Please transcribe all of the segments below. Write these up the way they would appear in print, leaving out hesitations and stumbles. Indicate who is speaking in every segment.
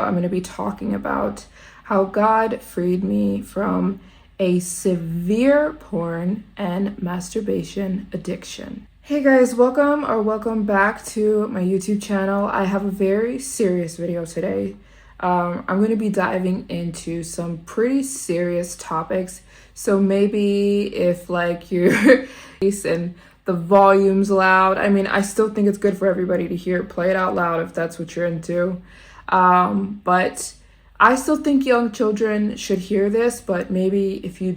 Speaker 1: I'm going to be talking about how God freed me from a severe porn and masturbation addiction. Hey guys, welcome back to my YouTube channel. I have a very serious video today. I'm going to be diving into some pretty serious topics. So maybe if like you're and the volume's loud, I still think it's good for everybody to hear. Play it out loud if that's what you're into. But I still think young children should hear this, but maybe if you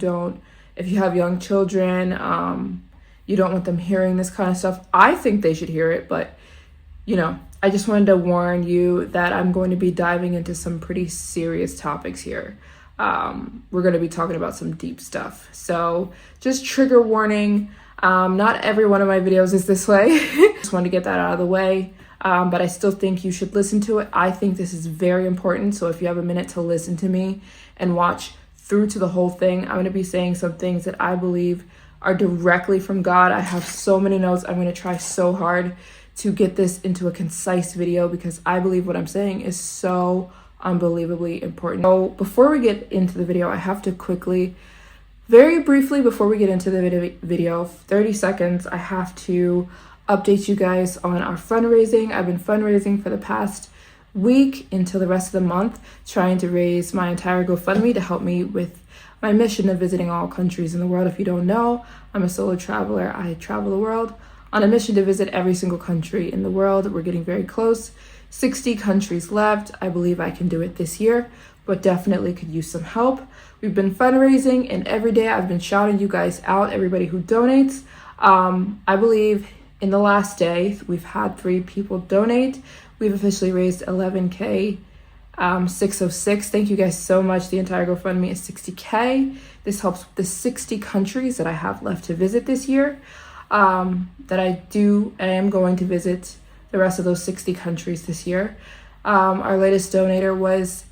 Speaker 1: have young children, you don't want them hearing this kind of stuff. I think they should hear it, but I just wanted to warn you that I'm going to be diving into some pretty serious topics here. We're going to be talking about some deep stuff. So just trigger warning. Not every one of my videos is this way. Just wanted to get that out of the way. But I still think you should listen to it. I think this is very important. So if you have a minute to listen to me and watch through to the whole thing, I'm going to be saying some things that I believe are directly from God. I have so many notes. I'm going to try so hard to get this into a concise video because I believe what I'm saying is so unbelievably important. So before we get into the video, I have to quickly, very briefly, before we get into the video, 30 seconds, I have to update you guys on our fundraising. I've been fundraising for the past week until the rest of the month, trying to raise my entire GoFundMe to help me with my mission of visiting all countries in the world. If you don't know, I'm a solo traveler. I travel the world on a mission to visit every single country in the world. We're getting very close. 60 countries left. I believe I can do it this year, but definitely could use some help. We've been fundraising, and every day I've been shouting you guys out, everybody who donates. I believe in the last day, we've had 3 people donate. We've officially raised 11K 606. Thank you guys so much. The entire GoFundMe is 60K. This helps with the 60 countries that I have left to visit this year. I am going to visit the rest of those 60 countries this year. Our latest donator was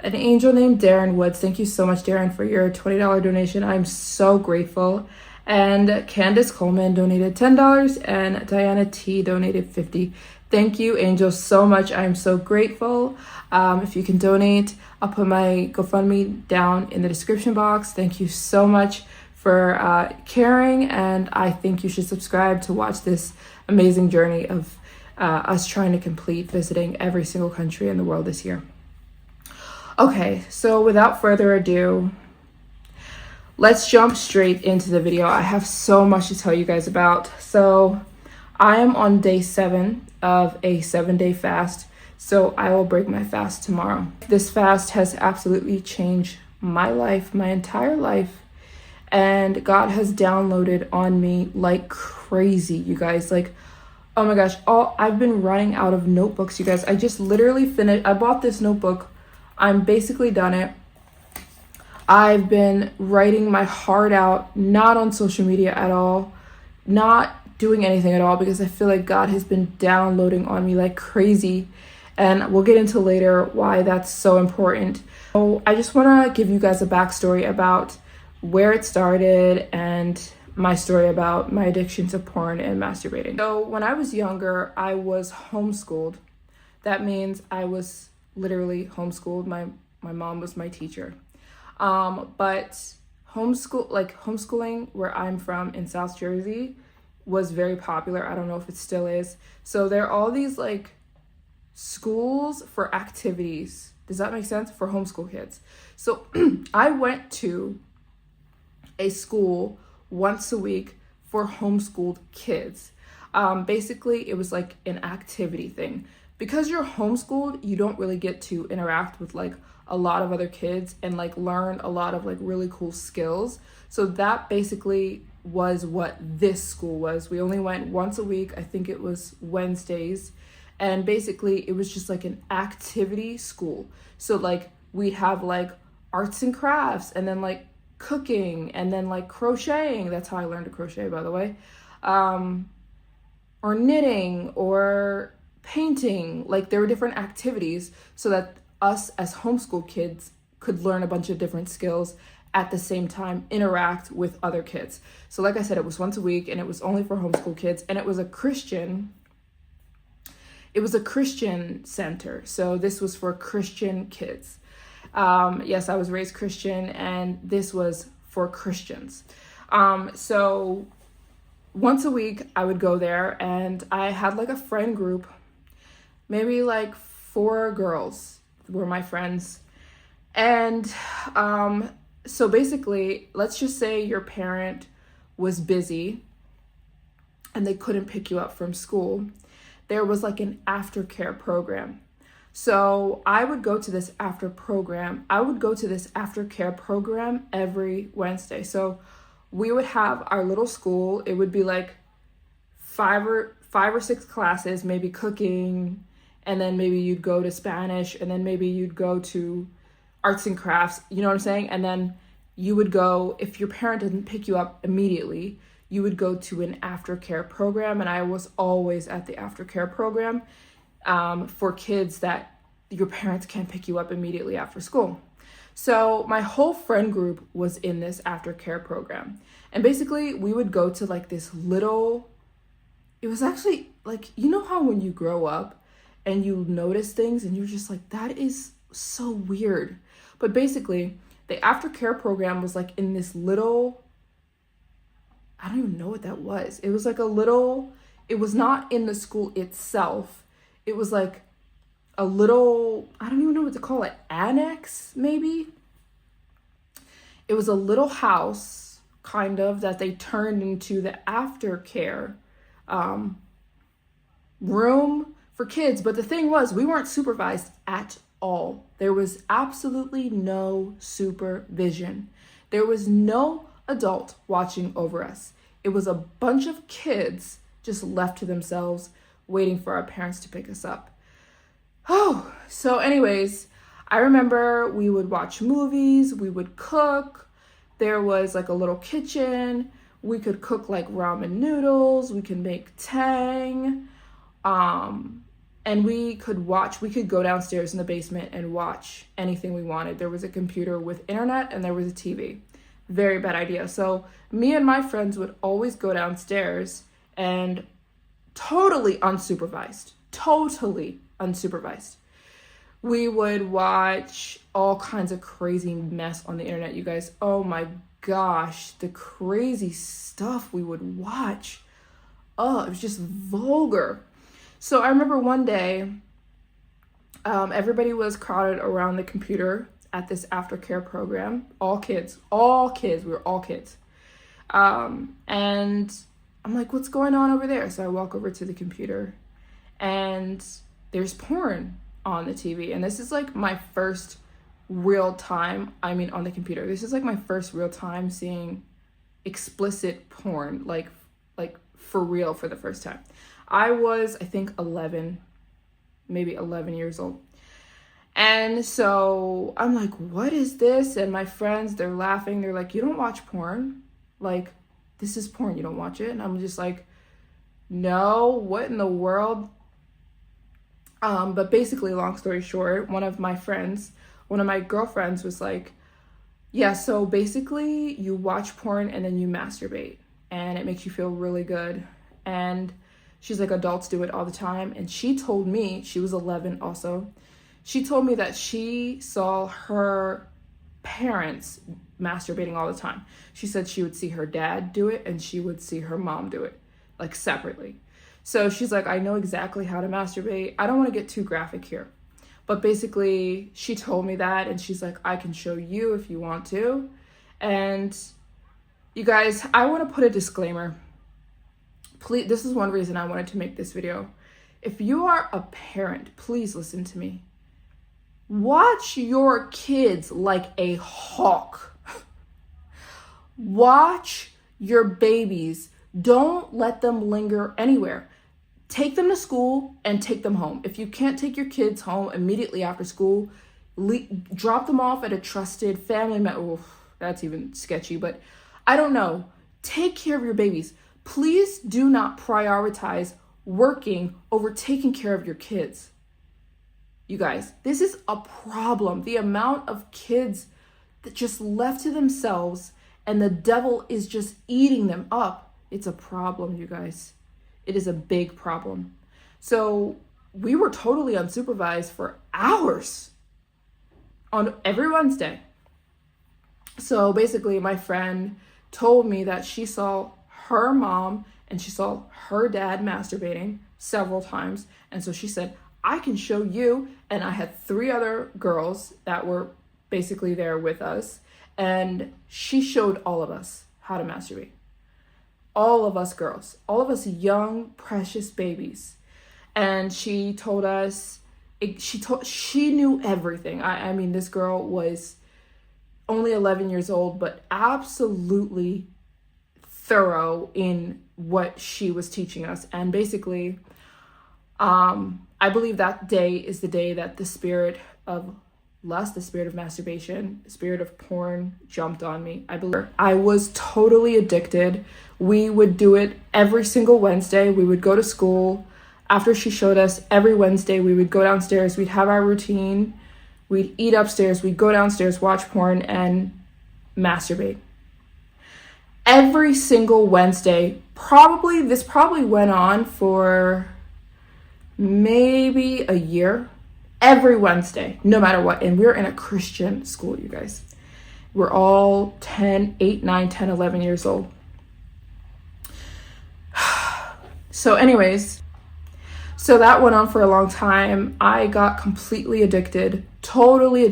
Speaker 1: an angel named Darren Woods. Thank you so much, Darren, for your $20 donation. I'm so grateful. And Candace Coleman donated $10 and Diana T donated $50. Thank you, Angel, so much. I'm so grateful. If you can donate, I'll put my GoFundMe down in the description box. Thank you so much for caring, and I think you should subscribe to watch this amazing journey of us trying to complete visiting every single country in the world this year. Okay, so without further ado, let's jump straight into the video. I have so much to tell you guys about. So I am on day 7 of a 7-day fast. So I will break my fast tomorrow. This fast has absolutely changed my life, my entire life. And God has downloaded on me like crazy, you guys. Like, oh my gosh, I've been running out of notebooks, you guys. I just literally finished. I bought this notebook. I'm basically done it. I've been writing my heart out, not on social media at all, not doing anything at all, because I feel like God has been downloading on me like crazy. And we'll get into later why that's so important. So I just want to give you guys a backstory about where it started and my story about my addiction to porn and masturbating. So when I was younger, I was homeschooled. That means I was literally homeschooled. My mom was my teacher. But homeschooling where I'm from in South Jersey was very popular. I don't know if it still is. So there are all these like schools for activities. Does that make sense? For homeschool kids. So I went to a school once a week for homeschooled kids. Basically, it was like an activity thing. Because you're homeschooled, you don't really get to interact with like a lot of other kids and like learn a lot of like really cool skills. So that basically was what this school was. We only went once a week. I think it was Wednesdays. And basically it was just like an activity school. So like we'd have like arts and crafts, and then like cooking, and then like crocheting. That's how I learned to crochet, by the way. Or knitting or painting. Like there were different activities so that us as homeschool kids could learn a bunch of different skills at the same time, interact with other kids. So like I said, it was once a week and it was only for homeschool kids, and it was a Christian it was a Christian center. So this was for Christian kids. Yes, I was raised Christian, and this was for Christians. So once a week I would go there, and I had like a friend group, maybe like 4 girls were my friends. And so basically, let's just say your parent was busy and they couldn't pick you up from school. There was like an aftercare program. So I would go to this aftercare program every Wednesday. So we would have our little school. It would be like five or six classes, maybe cooking, and then maybe you'd go to Spanish, and then maybe you'd go to arts and crafts, you know what I'm saying? And then you would go, if your parent didn't pick you up immediately, you would go to an aftercare program. And I was always at the aftercare program for kids that your parents can't pick you up immediately after school. So my whole friend group was in this aftercare program. And basically we would go to like this little, it was actually like, you know how when you grow up and you notice things and you're just like, that is so weird. But basically the aftercare program was like in this little, I don't even know what that was. It was like a little, it was not in the school itself. It was like a little, I don't even know what to call it, annex maybe. It was a little house kind of that they turned into the aftercare room for kids. But the thing was, we weren't supervised at all. There was absolutely no supervision. There was no adult watching over us. It was a bunch of kids just left to themselves, waiting for our parents to pick us up. Oh, so anyways, I remember we would watch movies, we would cook. There was like a little kitchen. We could cook like ramen noodles. We could make tang. And we could go downstairs in the basement and watch anything we wanted. There was a computer with internet and there was a TV. Very bad idea. So me and my friends would always go downstairs and totally unsupervised. We would watch all kinds of crazy mess on the internet, you guys. Oh my gosh, the crazy stuff we would watch. Oh, it was just vulgar. So I remember one day, everybody was crowded around the computer at this aftercare program. All kids, we were all kids. And I'm like, what's going on over there? So I walk over to the computer and there's porn on the TV. And this is like my first real time, on the computer. This is like my first real time seeing explicit porn, like for real for the first time. I was, I think 11 years old. And so I'm like, what is this? And my friends, they're laughing. They're like, you don't watch porn? Like, this is porn, you don't watch it? And I'm just like, no, what in the world? But basically, long story short, one of my girlfriends was like, yeah, so basically you watch porn and then you masturbate and it makes you feel really good. And she's like, adults do it all the time. And she told me, she was 11 also, she told me that she saw her parents masturbating all the time. She said she would see her dad do it and she would see her mom do it, like separately. So she's like, I know exactly how to masturbate. I don't want to get too graphic here. But basically, she told me that, and she's like, I can show you if you want to. And you guys, I want to put a disclaimer. Please, this is one reason I wanted to make this video. If you are a parent, please listen to me. Watch your kids like a hawk. Watch your babies. Don't let them linger anywhere. Take them to school and take them home. If you can't take your kids home immediately after school, drop them off at a trusted family member. Oh, that's even sketchy, but I don't know. Take care of your babies. Please do not prioritize working over taking care of your kids. You guys, this is a problem. The amount of kids that just left to themselves and the devil is just eating them up. It's a problem, you guys. It is a big problem. So we were totally unsupervised for hours on every Wednesday. So basically, my friend told me that she saw her mom and she saw her dad masturbating several times. And so she said, I can show you. And I had 3 other girls that were basically there with us. And she showed all of us how to masturbate. All of us girls, all of us young, precious babies. And she told us, she knew everything. I mean, this girl was only 11 years old, but absolutely thorough in what she was teaching us. And basically, I believe that day is the day that the spirit of lust, the spirit of masturbation, the spirit of porn jumped on me. I believe I was totally addicted. We would do it every single Wednesday. We would go to school. After she showed us, every Wednesday, we would go downstairs. We'd have our routine. We'd eat upstairs. We'd go downstairs, watch porn, and masturbate. Every single Wednesday, this probably went on for maybe a year. Every Wednesday, no matter what. And we're in a Christian school, you guys. We're all 8, 9, 10, 11 years old. So anyways, so that went on for a long time. I got completely addicted, totally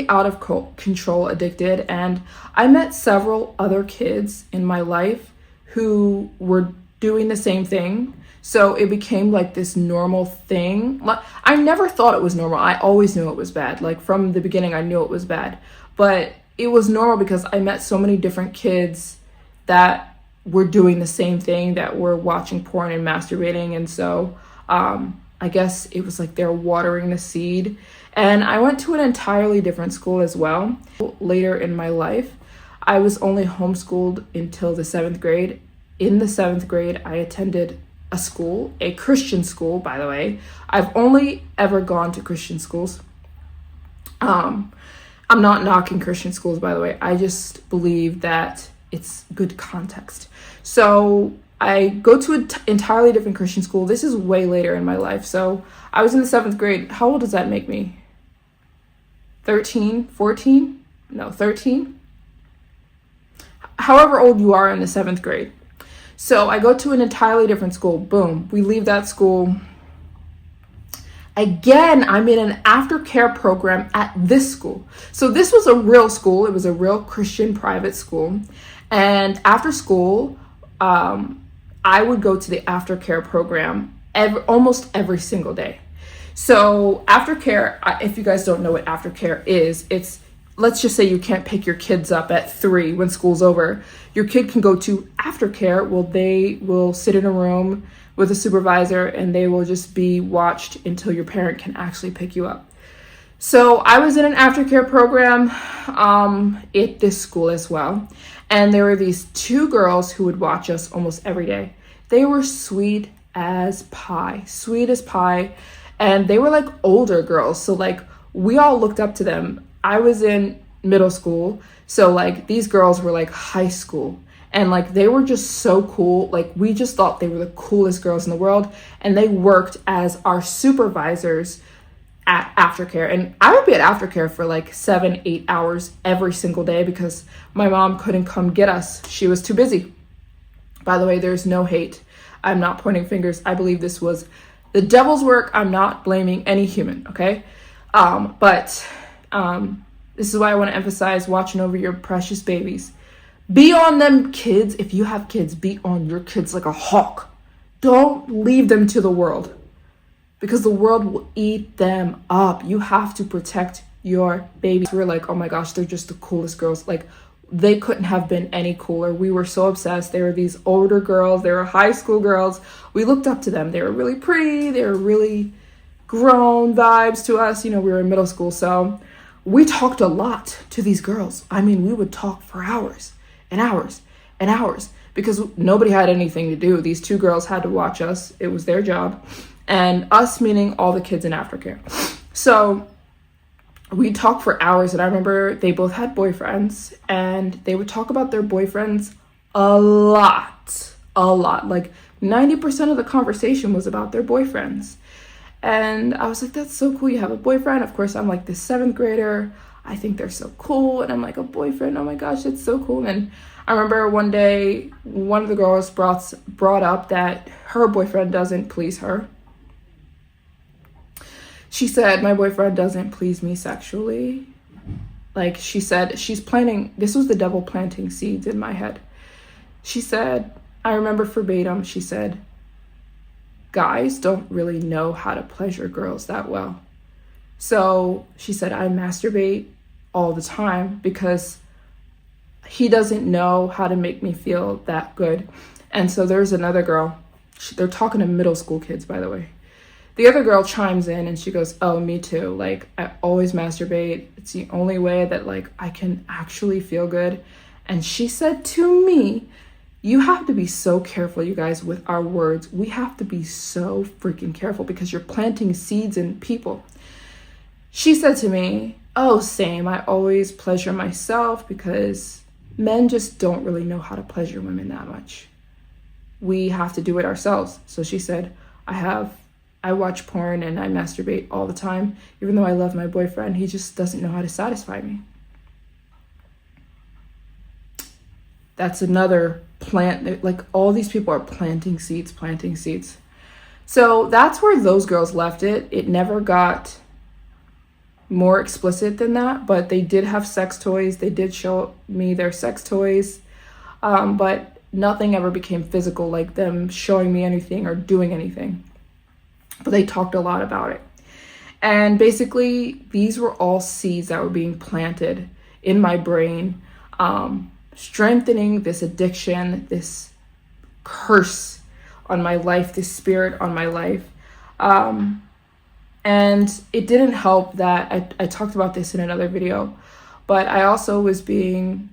Speaker 1: out of control addicted. And I met several other kids in my life who were doing the same thing. So it became like this normal thing. I never thought it was normal. I always knew it was bad. Like from the beginning, I knew it was bad. But it was normal because I met so many different kids that were doing the same thing, that were watching porn and masturbating. And so I guess it was like they're watering the seed. And I went to an entirely different school as well. Later in my life, I was only homeschooled until the 7th grade. In the 7th grade, I attended a Christian school, by the way. I've only ever gone to Christian schools. I'm not knocking Christian schools, by the way. I just believe that it's good context. So I go to an entirely different Christian school. This is way later in my life. So I was in the 7th grade. How old does that make me? 13, 14? No, 13? However old you are in the 7th grade. So I go to an entirely different school. Boom. We leave that school. Again, I'm in an aftercare program at this school. So this was a real school. It was a real Christian private school. And after school, I would go to the aftercare program almost every single day. So aftercare, if you guys don't know what aftercare is, let's just say you can't pick your kids up at 3 when school's over. Your kid can go to aftercare. Well, they will sit in a room with a supervisor and they will just be watched until your parent can actually pick you up. So I was in an aftercare program at this school as well. And there were these 2 girls who would watch us almost every day. They were sweet as pie. And they were like older girls. So like we all looked up to them. I was in middle school, so like these girls were like high school, and like they were just so cool. Like we just thought they were the coolest girls in the world, and they worked as our supervisors at aftercare. And I would be at aftercare for like 7-8 hours every single day because my mom couldn't come get us. She was too busy. By the way, there's no hate. I'm not pointing fingers. I believe this was the devil's work. I'm not blaming any human, okay? But this is why I want to emphasize watching over your precious babies. Be on them, kids. If you have kids, be on your kids like a hawk. Don't leave them to the world, because the world will eat them up. You have to protect your babies. We're like, oh my gosh, they're just the coolest girls. Like, they couldn't have been any cooler. We were so obsessed. They were these older girls. They were high school girls. We looked up to them. They were really pretty. They were really grown vibes to us. You know, we were in middle school. So we talked a lot to these girls. I mean, we would talk for hours and hours and hours because nobody had anything to do. These 2 girls had to watch us. It was their job. And us meaning all the kids in aftercare. So we talked for hours, and I remember they both had boyfriends, and they would talk about their boyfriends a lot. Like 90% of the conversation was about their boyfriends. And I was like, that's so cool, you have a boyfriend. Of course, I'm like this 7th grader. I think they're so cool. And I'm like, a boyfriend, oh my gosh, it's so cool. And I remember one day, one of the girls brought up that her boyfriend doesn't please her. She said, my boyfriend doesn't please me sexually. Like, she said, she's planting, this was the devil planting seeds in my head. She said, I remember verbatim, she said, guys don't really know how to pleasure girls that well. So she said, I masturbate all the time because he doesn't know how to make me feel that good. And so there's another girl, they're talking to middle school kids, by the way. The other girl chimes in and she goes, oh, me too. Like, I always masturbate. It's the only way that, like, I can actually feel good. And she said to me, you have to be so careful, you guys, with our words. We have to be so freaking careful because you're planting seeds in people. She said to me, oh, same. I always pleasure myself because men just don't really know how to pleasure women that much. We have to do it ourselves. So she said, I watch porn and I masturbate all the time. Even though I love my boyfriend, he just doesn't know how to satisfy me. That's another plant. Like, all these people are planting seeds. So that's where those girls left it. It never got more explicit than that, but they did have sex toys. They did show me their sex toys, but nothing ever became physical, like them showing me anything or doing anything. But they talked a lot about it. And basically, these were all seeds that were being planted in my brain, strengthening this addiction, this curse on my life, this spirit on my life. And it didn't help that I talked about this in another video, but I also was being,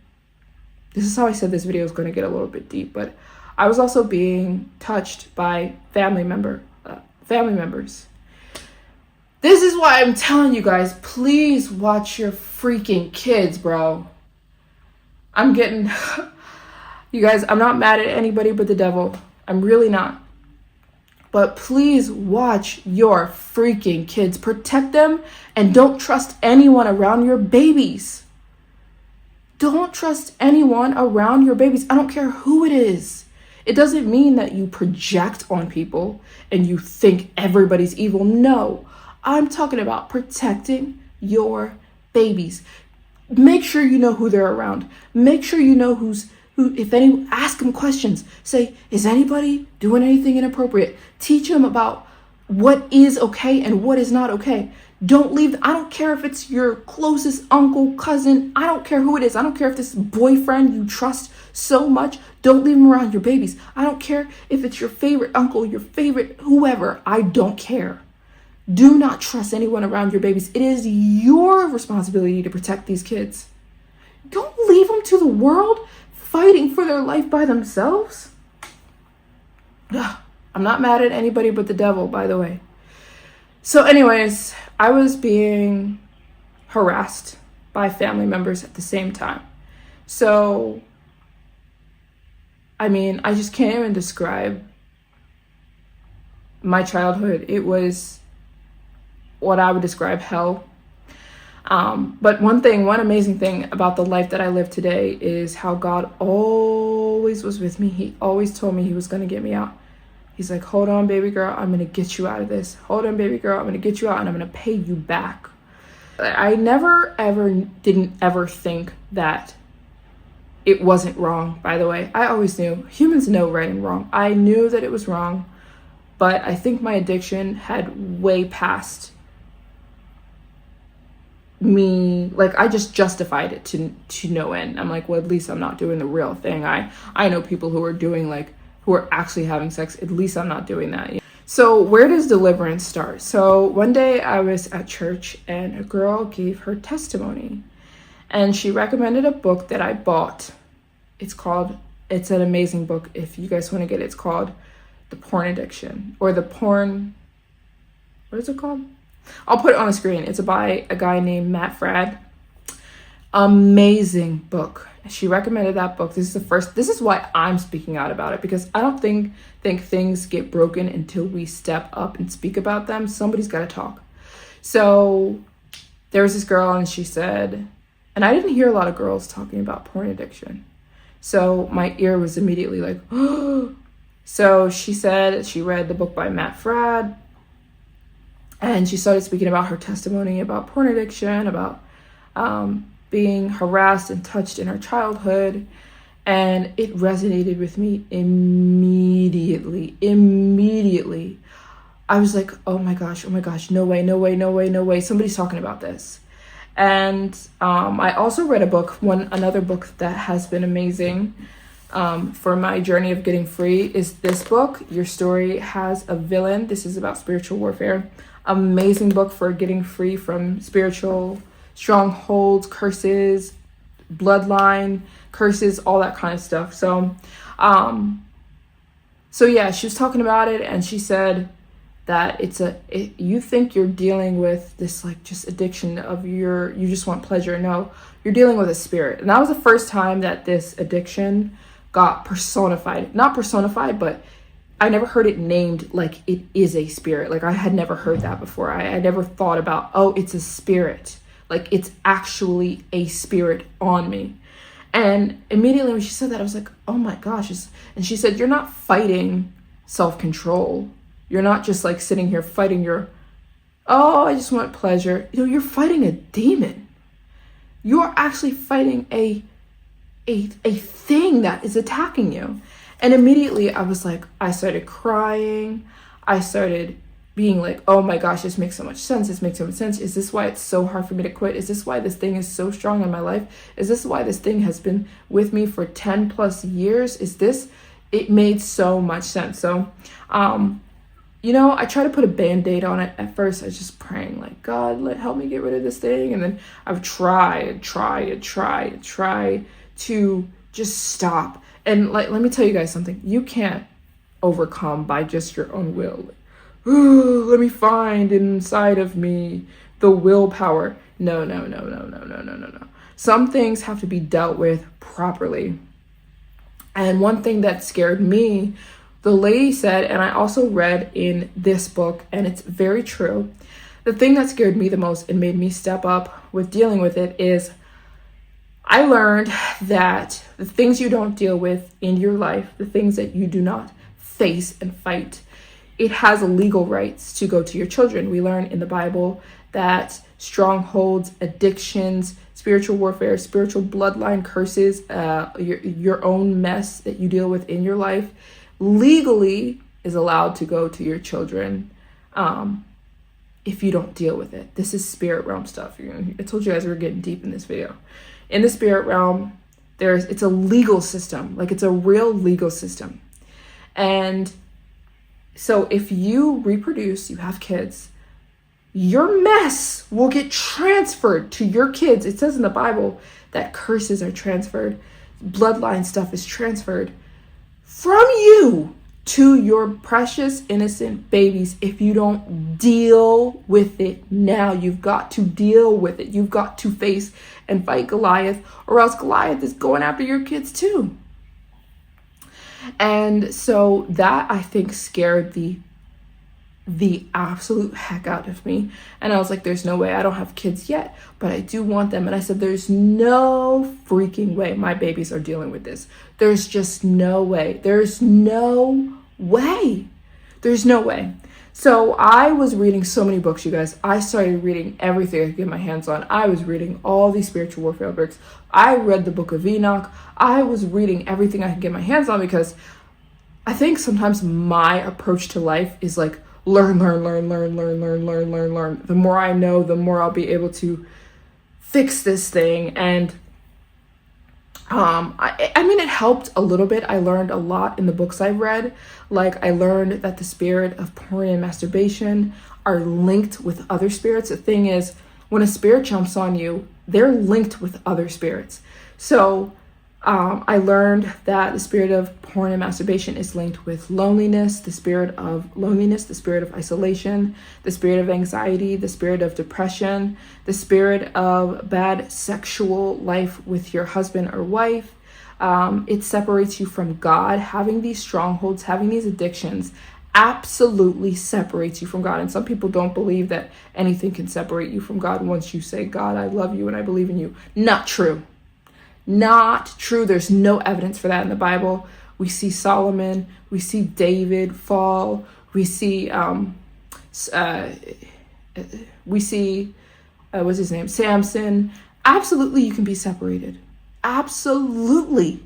Speaker 1: this is how I said this video is going to get a little bit deep, but I was also being touched by family members. This is why I'm telling you guys, please watch your freaking kids, bro. You guys, I'm not mad at anybody but the devil. I'm really not. But please watch your freaking kids. Protect them and don't trust anyone around your babies. Don't trust anyone around your babies. I don't care who it is. It doesn't mean that you project on people and you think everybody's evil. No, I'm talking about protecting your babies. Make sure you know who they're around. Make sure you know who, if any, ask them questions. Say, is anybody doing anything inappropriate? Teach them about what is okay and what is not okay. Don't leave. I don't care if it's your closest uncle, cousin. I don't care who it is. I don't care if this boyfriend you trust so much. Don't leave him around your babies. I don't care if it's your favorite uncle, your favorite whoever. I don't care. Do not trust anyone around your babies. It is your responsibility to protect these kids. Don't leave them to the world fighting for their life by themselves. Ugh, I'm not mad at anybody but the devil, by the way. So anyways, I was being harassed by family members at the same time. So, I mean, I just can't even describe my childhood. It was what I would describe hell. But one amazing thing about the life that I live today is how God always was with me. He always told me he was going to get me out. He's like, hold on, baby girl, I'm going to get you out of this. Hold on, baby girl, I'm going to get you out and I'm going to pay you back. I didn't ever think that it wasn't wrong, by the way. I always knew. Humans know right and wrong. I knew that it was wrong, but I think my addiction had way past me. Like, I just justified it to no end. I'm like, well, at least I'm not doing the real thing. I know people who are doing, like, who are actually having sex. At least I'm not doing that. So where does deliverance start? So one day I was at church and a girl gave her testimony and she recommended a book that I bought. It's an amazing book. If you guys want to get it, it's called The Porn Addiction, or what is it called? I'll put it on the screen. It's by a guy named Matt Fradd. Amazing book. She recommended that book. This is why I'm speaking out about it, because I don't think things get broken until we step up and speak about them. Somebody's got to talk. So there was this girl, and she said, and I didn't hear a lot of girls talking about porn addiction. So my ear was immediately like, oh. So she said she read the book by Matt Fradd, and she started speaking about her testimony about porn addiction, about being harassed and touched in her childhood. And it resonated with me immediately. I was like, oh my gosh, no way. Somebody's talking about this. And I also read another book that has been amazing for my journey of getting free is this book, Your Story Has a Villain. This is about spiritual warfare. Amazing book for getting free from spiritual strongholds, curses, bloodline curses, all that kind of stuff. So yeah, she was talking about it, and she said that you think you're dealing with this like just addiction of you just want pleasure. No, you're dealing with a spirit. And that was the first time that this addiction got personified. Not personified, but I never heard it named like it is a spirit. Like I had never heard that before. I never thought about, oh, it's a spirit. Like it's actually a spirit on me. And immediately when she said that, I was like, oh my gosh. And she said, you're not fighting self-control. You're not just like sitting here fighting I just want pleasure. You're fighting a demon. You're actually fighting a thing that is attacking you. And immediately I started crying. I started being like, oh my gosh, this makes so much sense. Is this why it's so hard for me to quit? Is this why this thing is so strong in my life? Is this why this thing has been with me for 10 plus years? It made so much sense. So, I tried to put a Band-Aid on it. At first, I was just praying like, God, help me get rid of this thing. And then I've tried to just stop. And let me tell you guys something. You can't overcome by just your own will. Let me find inside of me the willpower. No. Some things have to be dealt with properly. And one thing that scared me, the lady said, and I also read in this book, and it's very true, the thing that scared me the most and made me step up with dealing with it is I learned that the things you don't deal with in your life, the things that you do not face and fight, it has legal rights to go to your children. We learn in the Bible that strongholds, addictions, spiritual warfare, spiritual bloodline curses, your own mess that you deal with in your life, legally is allowed to go to your children if you don't deal with it. This is spirit realm stuff. I told you guys we were getting deep in this video. In the spirit realm, it's a legal system. Like it's a real legal system. And so if you reproduce, you have kids, your mess will get transferred to your kids. It says in the Bible that curses are transferred. Bloodline stuff is transferred from you to your precious, innocent babies. If you don't deal with it now, you've got to deal with it. You've got to face and fight Goliath, or else Goliath is going after your kids too. And so that, I think, scared the absolute heck out of me. And I was like, there's no way. I don't have kids yet, but I do want them. And I said, there's no freaking way my babies are dealing with this. There's just no way. There's no way. So I was reading so many books, you guys. I started reading everything I could get my hands on. I was reading all these spiritual warfare books. I read the book of Enoch. I was reading everything I could get my hands on, because I think sometimes my approach to life is like, learn. The more I know, the more I'll be able to fix this thing. And I mean, it helped a little bit. I learned a lot in the books I read. Like I learned that the spirit of porn and masturbation are linked with other spirits. The thing is, when a spirit jumps on you, they're linked with other spirits. So I learned that the spirit of porn and masturbation is linked with loneliness, the spirit of isolation, the spirit of anxiety, the spirit of depression, the spirit of bad sexual life with your husband or wife. It separates you from God. Having these strongholds, having these addictions absolutely separates you from God. And some people don't believe that anything can separate you from God once you say, God, I love you and I believe in you. Not true. Not true. There's no evidence for that in the Bible. We see Solomon, we see David fall, we see what's his name? Samson. Absolutely, you can be separated. Absolutely.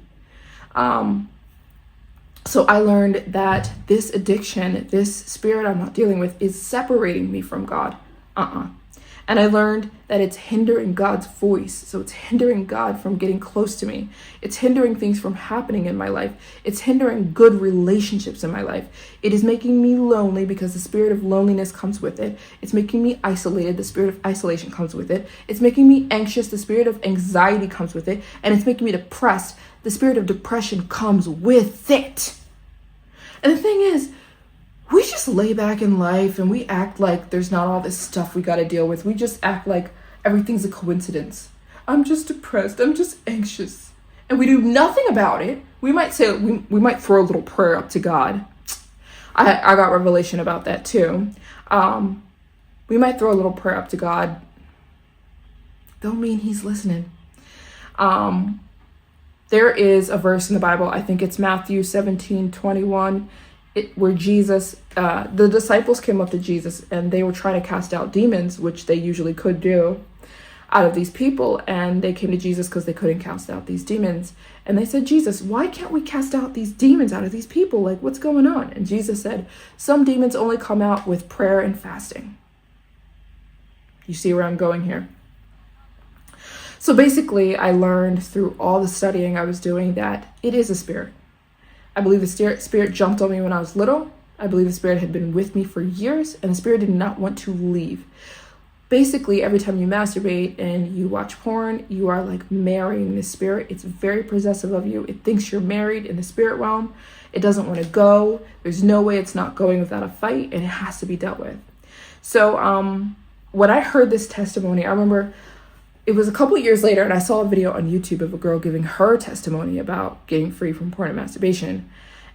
Speaker 1: So I learned that this addiction, this spirit I'm not dealing with, is separating me from God. And I learned that it's hindering God's voice. So it's hindering God from getting close to me. It's hindering things from happening in my life. It's hindering good relationships in my life. It is making me lonely because the spirit of loneliness comes with it. It's making me isolated. The spirit of isolation comes with it. It's making me anxious. The spirit of anxiety comes with it. And it's making me depressed. The spirit of depression comes with it. And the thing is, we just lay back in life and we act like there's not all this stuff we got to deal with. We just act like everything's a coincidence. I'm just depressed. I'm just anxious. And we do nothing about it. We might say, we might throw a little prayer up to God. I got revelation about that too. We might throw a little prayer up to God. Don't mean he's listening. There is a verse in the Bible, I think it's Matthew 17:21, where Jesus, the disciples came up to Jesus and they were trying to cast out demons, which they usually could do, out of these people. And they came to Jesus because they couldn't cast out these demons. And they said, Jesus, why can't we cast out these demons out of these people? Like, what's going on? And Jesus said, some demons only come out with prayer and fasting. You see where I'm going here? So basically, I learned through all the studying I was doing that it is a spirit. I believe the spirit jumped on me when I was little. I believe the spirit had been with me for years, and the spirit did not want to leave. Basically, every time you masturbate and you watch porn, you are like marrying the spirit. It's very possessive of you. It thinks you're married in the spirit realm. It doesn't want to go. There's no way it's not going without a fight, and it has to be dealt with. So when I heard this testimony, I remember it was a couple of years later, and I saw a video on YouTube of a girl giving her testimony about getting free from porn and masturbation.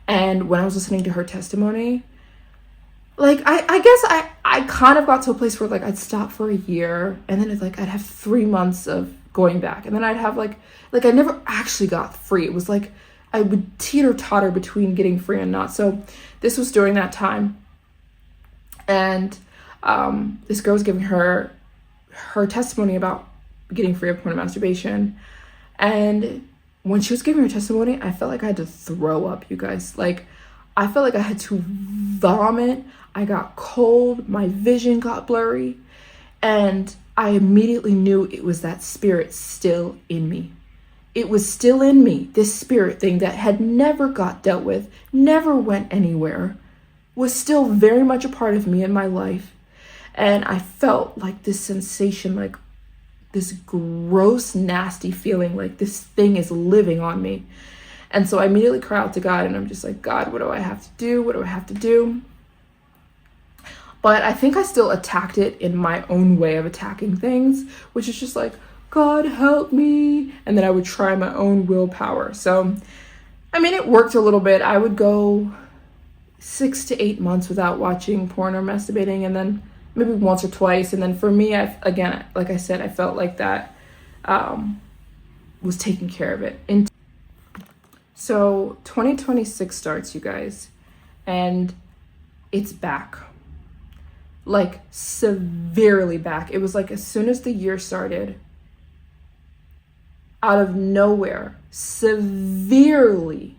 Speaker 1: And when I was listening to her testimony, like, I guess I kind of got to a place where, like, I'd stop for a year, and then I'd have 3 months of going back. And then I'd have, like I never actually got free. It was like I would teeter-totter between getting free and not. So this was during that time. And this girl was giving her testimony about getting free of porn and masturbation. And when she was giving her testimony, I felt like I had to throw up, you guys. Like, I felt like I had to vomit. I got cold. My vision got blurry. And I immediately knew it was that spirit still in me. It was still in me. This spirit thing that had never got dealt with, never went anywhere, was still very much a part of me in my life. And I felt like this sensation, like this gross, nasty feeling, like this thing is living on me. And so I immediately cry out to God, and I'm just like, God, what do I have to do? What do I have to do? But I think I still attacked it in my own way of attacking things, which is just like, God, help me. And then I would try my own willpower. So, I mean, it worked a little bit. I would go 6 to 8 months without watching porn or masturbating, and then maybe once or twice. And then for me, again, like I said, I felt like that was taking care of it. So 2026 starts, you guys, and it's back. Like, severely back. It was like as soon as the year started, out of nowhere, severely,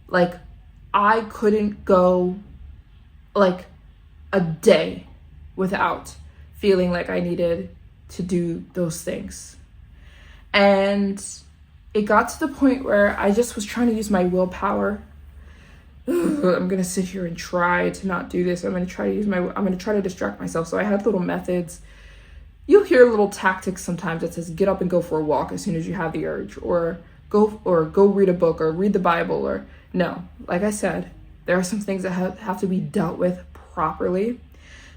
Speaker 1: like, I couldn't go like a day without feeling like I needed to do those things. And it got to the point where I just was trying to use my willpower. I'm gonna sit here and try to not do this. I'm gonna try to distract myself. So I had little methods. You'll hear little tactics sometimes that says get up and go for a walk as soon as you have the urge, or go read a book or read the Bible. Or no, like I said, there are some things that have to be dealt with properly.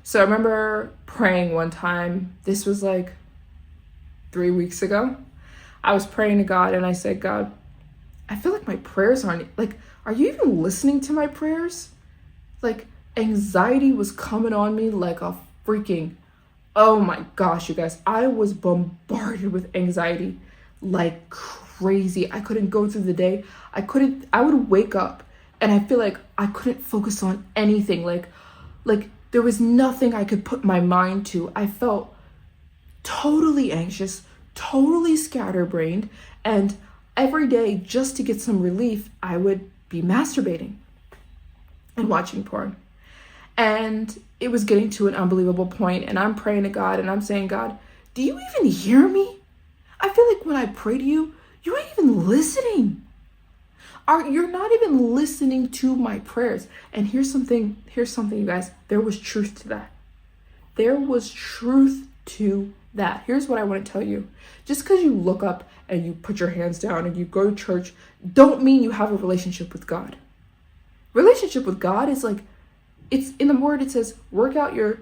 Speaker 1: So I remember praying one time, this was like 3 weeks ago. I was praying to God and I said, God, I feel like my prayers aren't, like, are you even listening to my prayers? Like, anxiety was coming on me like a freaking, oh my gosh, you guys, I was bombarded with anxiety like crazy. I couldn't go through the day. I would wake up and I feel like I couldn't focus on anything. Like there was nothing I could put my mind to. I felt totally anxious, totally scatterbrained, and every day, just to get some relief, I would be masturbating and watching porn. And it was getting to an unbelievable point, and I'm praying to God, and I'm saying, God, do you even hear me? I feel like when I pray to you, you ain't even listening. You're not even listening to my prayers. And here's something, you guys. There was truth to that. There was truth to that. Here's what I want to tell you. Just because you look up and you put your hands down and you go to church, don't mean you have a relationship with God. Relationship with God is like, it's in the word, it says, work out your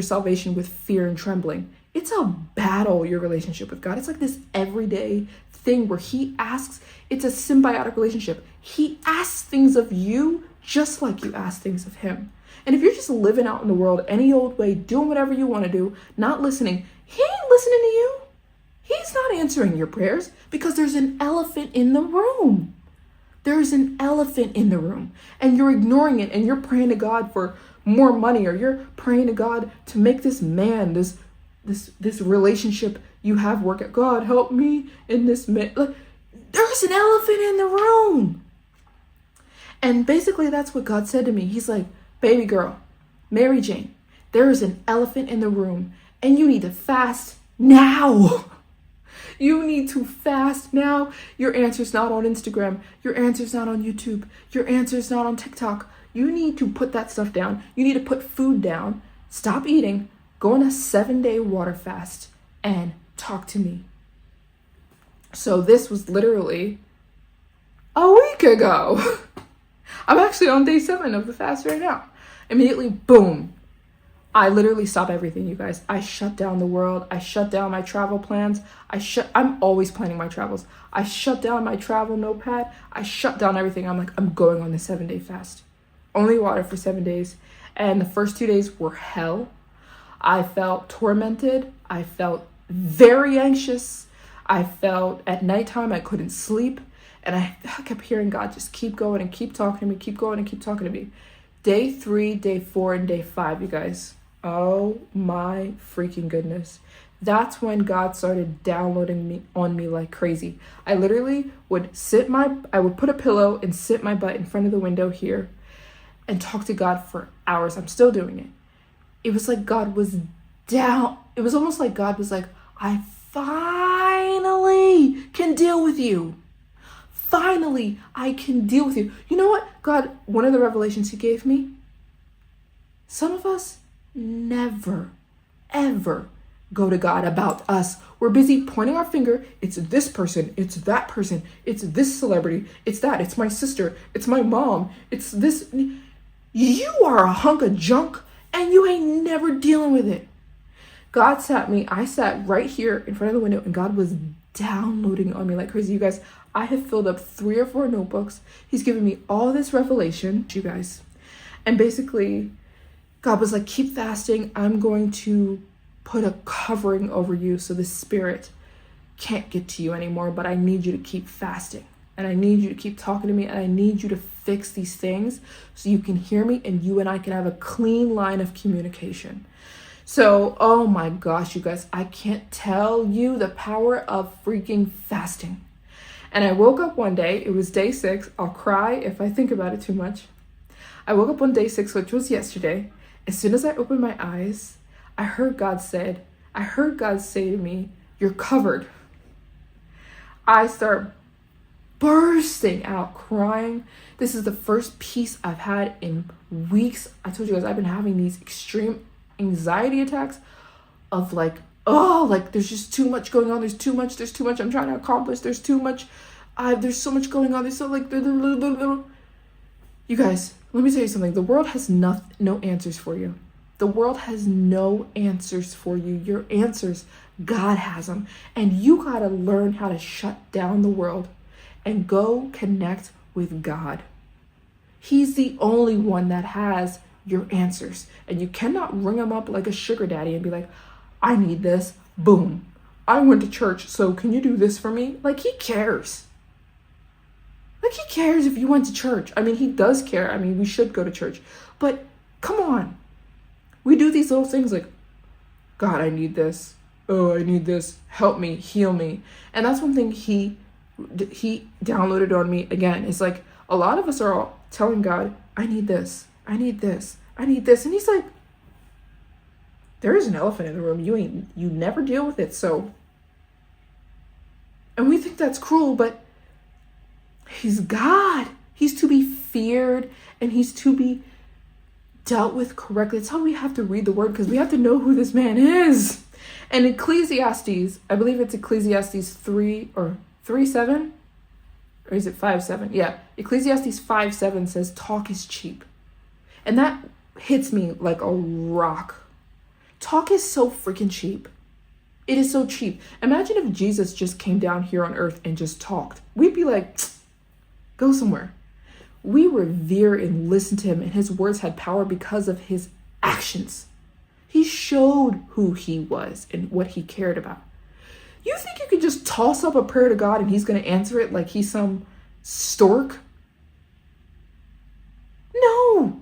Speaker 1: salvation with fear and trembling. It's a battle, your relationship with God. It's like this everyday thing where he asks, it's a symbiotic relationship. He asks things of you just like you ask things of him. And if you're just living out in the world any old way, doing whatever you want to do, not listening, he ain't listening to you. He's not answering your prayers because there's an elephant in the room. There's an elephant in the room and you're ignoring it, and you're praying to God for more money, or you're praying to God to make this man, this relationship you have work out. God, help me in this man. Like, there's an elephant in the room. And basically that's what God said to me. He's like, baby girl, Mary Jane, there is an elephant in the room and you need to fast now. You need to fast now. Your answer's not on Instagram. Your answer's not on YouTube. Your answer's not on TikTok. You need to put that stuff down. You need to put food down. Stop eating. Go on a 7-day water fast and talk to me. So this was literally a week ago. I'm actually on day 7 of the fast right now. Immediately, boom. I literally stopped everything, you guys. I shut down the world. I shut down my travel plans. I'm always planning my travels. I shut down my travel notepad. I shut down everything. I'm like, I'm going on the 7-day fast. Only water for 7 days. And the first 2 days were hell. I felt tormented. I felt very anxious. I felt at nighttime I couldn't sleep. And I kept hearing God just keep going and keep talking to me, keep going and keep talking to me. Day 3, day 4, and day 5, you guys. Oh my freaking goodness. That's when God started downloading on me like crazy. I literally would I would put a pillow and sit my butt in front of the window here and talk to God for hours. I'm still doing it. It was like God was down. It was almost like God was like, I finally can deal with you. Finally, I can deal with you. You know what? God, one of the revelations he gave me, some of us never, ever go to God about us. We're busy pointing our finger. It's this person. It's that person. It's this celebrity. It's that. It's my sister. It's my mom. It's this. You are a hunk of junk and you ain't never dealing with it. I sat right here in front of the window and God was downloading on me like crazy. You guys, I have filled up 3 or 4 notebooks. He's given me all this revelation, you guys. And basically, God was like, keep fasting. I'm going to put a covering over you so the spirit can't get to you anymore, but I need you to keep fasting. And I need you to keep talking to me, and I need you to fix these things so you can hear me and you and I can have a clean line of communication. So, oh my gosh, you guys, I can't tell you the power of freaking fasting. And I woke up one day, it was day 6. I'll cry if I think about it too much. I woke up on day 6, which was yesterday. As soon as I opened my eyes, I heard God say to me, you're covered. I start bursting out crying. This is the first peace I've had in weeks. I told you guys I've been having these extreme anxiety attacks of like, oh, like there's just too much going on. There's too much I'm trying to accomplish. There's too much There's so much going on. There's so like, you guys, let me tell you something. The world has no answers for you. The world has no answers for you. Your answers, God has them. And you got to learn how to shut down the world and go connect with God. He's the only one that has your answers. And you cannot ring him up like a sugar daddy and be like, I need this. Boom. I went to church, so can you do this for me? Like, he cares. Like, he cares if you went to church. I mean, he does care. I mean, we should go to church. But come on. We do these little things like, God, I need this. Oh, I need this. Help me, heal me. And that's one thing he downloaded on me again. It's like, a lot of us are all telling God, I need this. I need this. I need this. And he's like, there is an elephant in the room. You never deal with it. So, and we think that's cruel, but he's God. He's to be feared and he's to be dealt with correctly. It's how we have to read the word, because we have to know who this man is. And Ecclesiastes, I believe it's Ecclesiastes 3 or 3:7, or is it 5:7? Yeah, Ecclesiastes 5:7 says talk is cheap. And that hits me like a rock. Talk is so freaking cheap. It is so cheap. Imagine if Jesus just came down here on earth and just talked. We'd be like, go somewhere. We revere and listen to him, and his words had power because of his actions. He showed who he was and what he cared about. You think you could just toss up a prayer to God and he's going to answer it like he's some stork? No.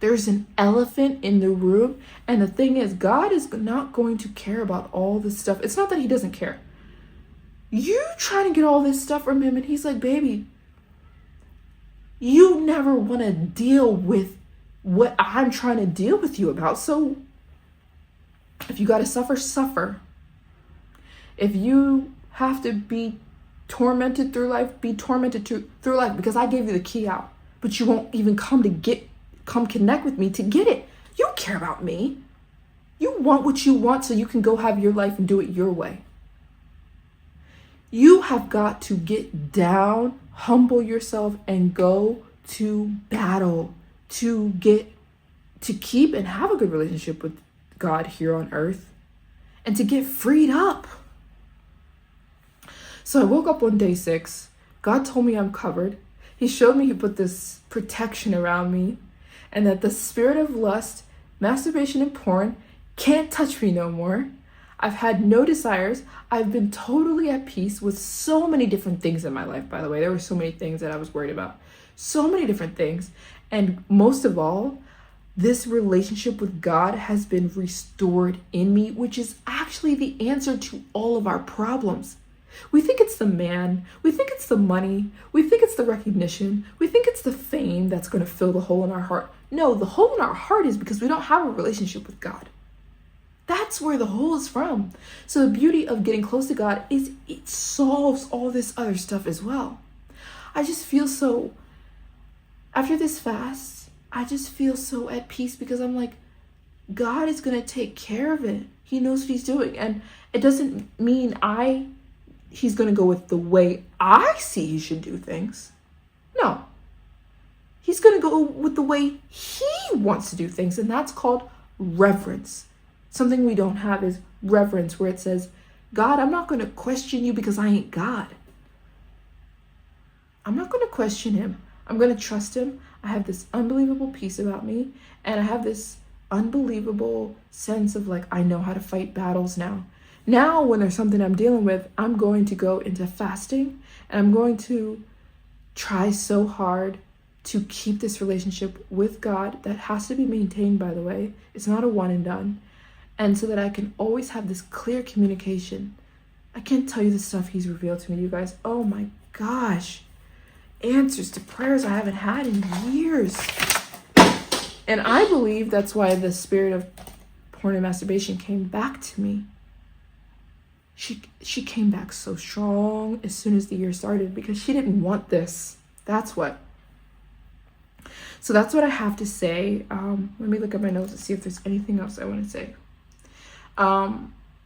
Speaker 1: There's an elephant in the room, and the thing is, God is not going to care about all this stuff. It's not that he doesn't care. You trying to get all this stuff from him, and he's like, baby, you never want to deal with what I'm trying to deal with you about. So if you got to suffer, suffer. If you have to be tormented through life, be tormented through life, because I gave you the key out, but you won't even come connect with me to get it. You don't care about me. You want what you want so you can go have your life and do it your way. You have got to get down, humble yourself, and go to battle to keep and have a good relationship with God here on earth and to get freed up. So I woke up on day 6. God told me I'm covered. He showed me he put this protection around me, and that the spirit of lust, masturbation, and porn can't touch me no more. I've had no desires. I've been totally at peace with so many different things in my life, by the way. There were so many things that I was worried about. So many different things. And most of all, this relationship with God has been restored in me, which is actually the answer to all of our problems. We think it's the man. We think it's the money. We think it's the recognition. We think it's the fame that's going to fill the hole in our heart. No, the hole in our heart is because we don't have a relationship with God. That's where the hole is from. So the beauty of getting close to God is it solves all this other stuff as well. I just feel so, after this fast, I just feel so at peace, because I'm like, God is going to take care of it. He knows what he's doing. And it doesn't mean he's going to go with the way I see he should do things. No. He's going to go with the way he wants to do things. And that's called reverence. Something we don't have is reverence, where it says, God, I'm not going to question you because I ain't God. I'm not going to question him. I'm going to trust him. I have this unbelievable peace about me. And I have this unbelievable sense of like, I know how to fight battles now. Now, when there's something I'm dealing with, I'm going to go into fasting, and I'm going to try so hard to keep this relationship with God that has to be maintained, by the way. It's not a one and done. And so that I can always have this clear communication. I can't tell you the stuff he's revealed to me, you guys. Oh my gosh. Answers to prayers I haven't had in years. And I believe that's why the spirit of porn and masturbation came back to me. She came back so strong as soon as the year started, because she didn't want this. That's what. So that's what I have to say. Let me look at my notes and see if there's anything else I want to say.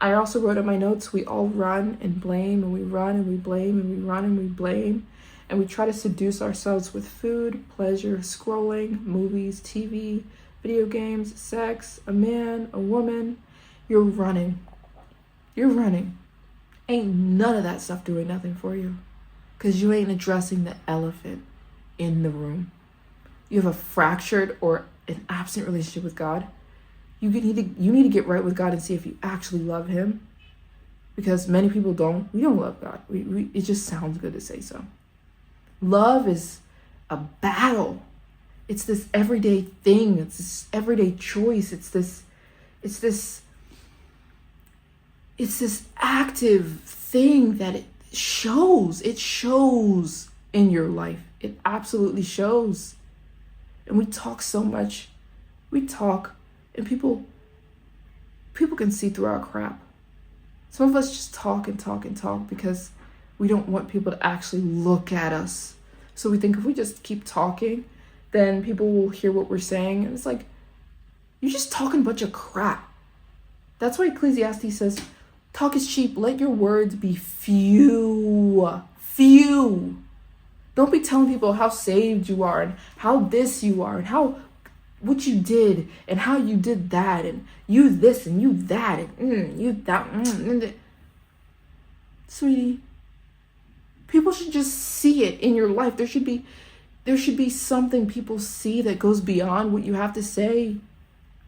Speaker 1: I also wrote in my notes, we all run and blame, and we run and we blame, and we run and we blame. And we try to seduce ourselves with food, pleasure, scrolling, movies, TV, video games, sex, a man, a woman. You're running. You're running. Ain't none of that stuff doing nothing for you, because you ain't addressing the elephant in the room. You have a fractured or an absent relationship with God. You need to get right with God and see if you actually love him, because many people don't. We don't love God. It just sounds good to say so. Love is a battle. It's this everyday thing. It's this everyday choice. It's this active thing that it shows. It shows in your life. It absolutely shows. And we talk so much. We talk, and people can see through our crap. Some of us just talk and talk and talk because we don't want people to actually look at us. So we think if we just keep talking, then people will hear what we're saying. And it's like, you're just talking a bunch of crap. That's why Ecclesiastes says, talk is cheap. Let your words be few. Few. Don't be telling people how saved you are and how this you are and what you did and how you did that and you this and you that and you that. Sweetie, people should just see it in your life. There should be something people see that goes beyond what you have to say.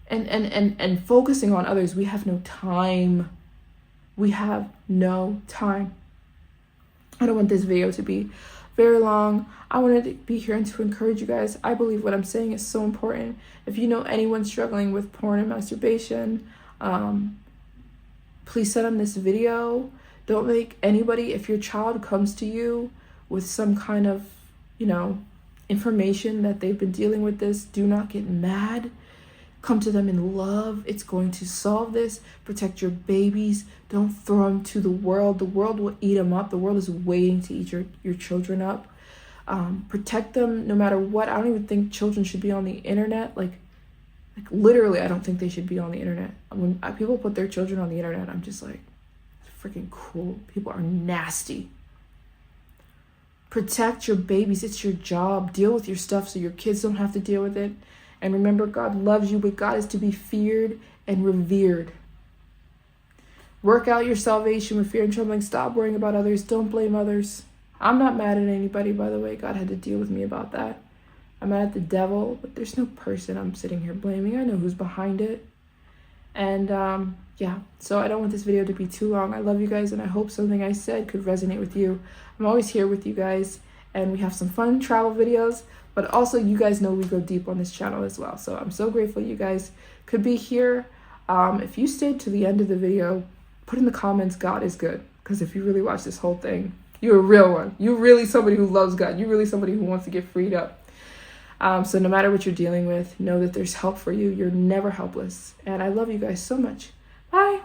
Speaker 1: And focusing on others, we have no time. We have no time. I don't want this video to be very long. I wanted to be here and to encourage you guys. I believe what I'm saying is so important. If you know anyone struggling with porn and masturbation, please send them this video. Don't make anybody, if your child comes to you with some kind of, information that they've been dealing with this, do not get mad. Come to them in love. It's going to solve this. Protect your babies. Don't throw them to the world. The world will eat them up. The world is waiting to eat your children up. Protect them no matter what. I don't even think children should be on the internet. Like literally, I don't think they should be on the internet. When people put their children on the internet, I'm just like, it's freaking cruel. People are nasty. Protect your babies. It's your job. Deal with your stuff so your kids don't have to deal with it. And remember, God loves you, but God is to be feared and revered. Work out your salvation with fear and trembling. Stop worrying about others. Don't blame others. I'm not mad at anybody, by the way. God had to deal with me about that. I'm mad at the devil, but there's no person I'm sitting here blaming. I know who's behind it. And yeah, so I don't want this video to be too long. I love you guys, and I hope something I said could resonate with you. I'm always here with you guys, and we have some fun travel videos. But also, you guys know we go deep on this channel as well. So I'm so grateful you guys could be here. If you stayed to the end of the video, put in the comments, God is good. Because if you really watch this whole thing, you're a real one. You're really somebody who loves God. You're really somebody who wants to get freed up. So no matter what you're dealing with, know that there's help for you. You're never helpless. And I love you guys so much. Bye.